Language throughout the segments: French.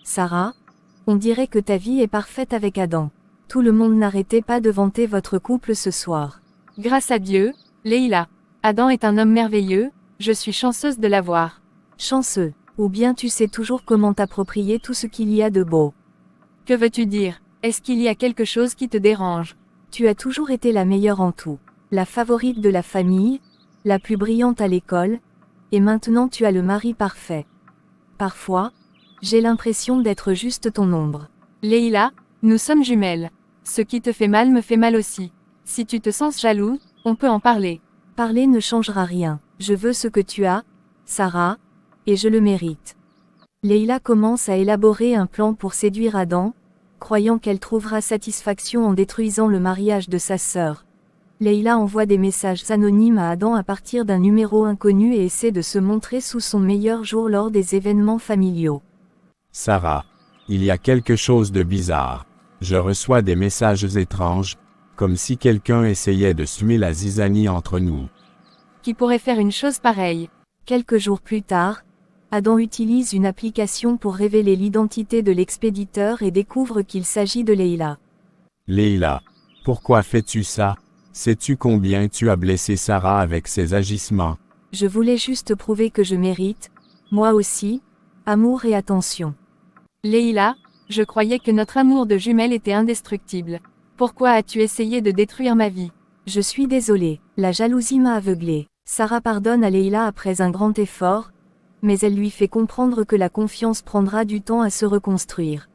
Sarah, on dirait que ta vie est parfaite avec Adam. Tout le monde n'arrêtait pas de vanter votre couple ce soir. Grâce à Dieu, Leïla. Adam est un homme merveilleux, je suis chanceuse de l'avoir. Chanceux. Ou bien tu sais toujours comment t'approprier tout ce qu'il y a de beau. Que veux-tu dire? Est-ce qu'il y a quelque chose qui te dérange? Tu as toujours été la meilleure en tout. La favorite de la famille, la plus brillante à l'école, et maintenant tu as le mari parfait. Parfois, j'ai l'impression d'être juste ton ombre. Leïla, nous sommes jumelles. Ce qui te fait mal me fait mal aussi. Si tu te sens jaloux, on peut en parler. Parler ne changera rien. Je veux ce que tu as, Sarah, et je le mérite. Leïla commence à élaborer un plan pour séduire Adam, croyant qu'elle trouvera satisfaction en détruisant le mariage de sa sœur. Leïla envoie des messages anonymes à Adam à partir d'un numéro inconnu et essaie de se montrer sous son meilleur jour lors des événements familiaux. Sarah, il y a quelque chose de bizarre. Je reçois des messages étranges, comme si quelqu'un essayait de semer la zizanie entre nous. Qui pourrait faire une chose pareille? Quelques jours plus tard, Adam utilise une application pour révéler l'identité de l'expéditeur et découvre qu'il s'agit de Leïla. Leïla, pourquoi fais-tu ça? Sais-tu combien tu as blessé Sarah avec ces agissements? Je voulais juste prouver que je mérite, moi aussi, amour et attention. Leïla, je croyais que notre amour de jumelles était indestructible. Pourquoi as-tu essayé de détruire ma vie? Je suis désolée, la jalousie m'a aveuglée. Sarah pardonne à Leïla après un grand effort, mais elle lui fait comprendre que la confiance prendra du temps à se reconstruire.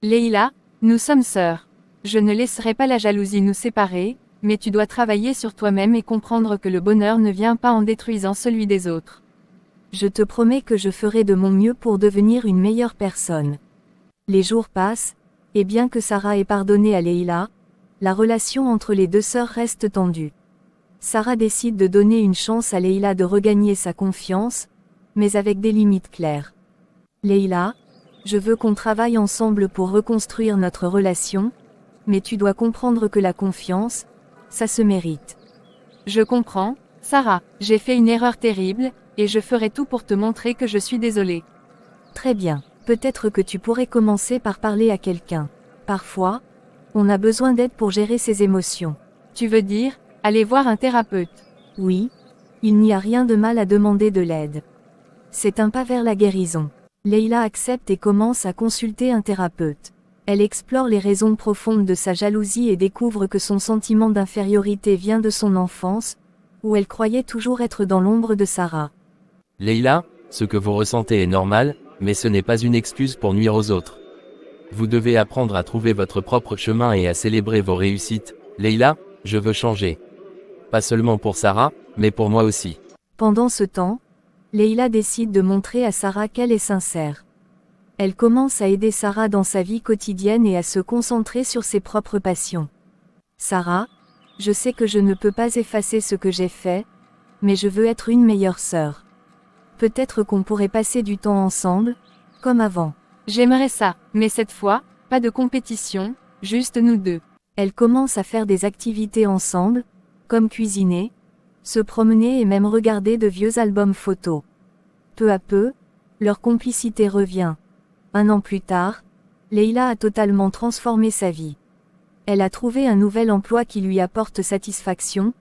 Leïla, nous sommes sœurs. Je ne laisserai pas la jalousie nous séparer, mais tu dois travailler sur toi-même et comprendre que le bonheur ne vient pas en détruisant celui des autres. Je te promets que je ferai de mon mieux pour devenir une meilleure personne. Les jours passent, et bien que Sarah ait pardonné à Leïla, la relation entre les deux sœurs reste tendue. Sarah décide de donner une chance à Leïla de regagner sa confiance, mais avec des limites claires. Leïla, je veux qu'on travaille ensemble pour reconstruire notre relation, mais tu dois comprendre que la confiance, ça se mérite. Je comprends, Sarah, j'ai fait une erreur terrible, et je ferai tout pour te montrer que je suis désolée. Très bien, peut-être que tu pourrais commencer par parler à quelqu'un. Parfois, on a besoin d'aide pour gérer ses émotions. Tu veux dire, aller voir un thérapeute? Oui, il n'y a rien de mal à demander de l'aide. C'est un pas vers la guérison. Leïla accepte et commence à consulter un thérapeute. Elle explore les raisons profondes de sa jalousie et découvre que son sentiment d'infériorité vient de son enfance, où elle croyait toujours être dans l'ombre de Sarah. Leïla, ce que vous ressentez est normal, mais ce n'est pas une excuse pour nuire aux autres. Vous devez apprendre à trouver votre propre chemin et à célébrer vos réussites. Leïla, je veux changer. Pas seulement pour Sarah, mais pour moi aussi. Pendant ce temps, Leïla décide de montrer à Sarah qu'elle est sincère. Elle commence à aider Sarah dans sa vie quotidienne et à se concentrer sur ses propres passions. Sarah, je sais que je ne peux pas effacer ce que j'ai fait, mais je veux être une meilleure sœur. Peut-être qu'on pourrait passer du temps ensemble, comme avant. J'aimerais ça, mais cette fois, pas de compétition, juste nous deux. Elles commencent à faire des activités ensemble, comme cuisiner, se promener et même regarder de vieux albums photos. Peu à peu, leur complicité revient. 1 an plus tard, Leïla a totalement transformé sa vie. Elle a trouvé un nouvel emploi qui lui apporte satisfaction,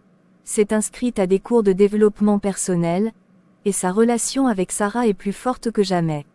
s'est inscrite à des cours de développement personnel, et sa relation avec Sarah est plus forte que jamais.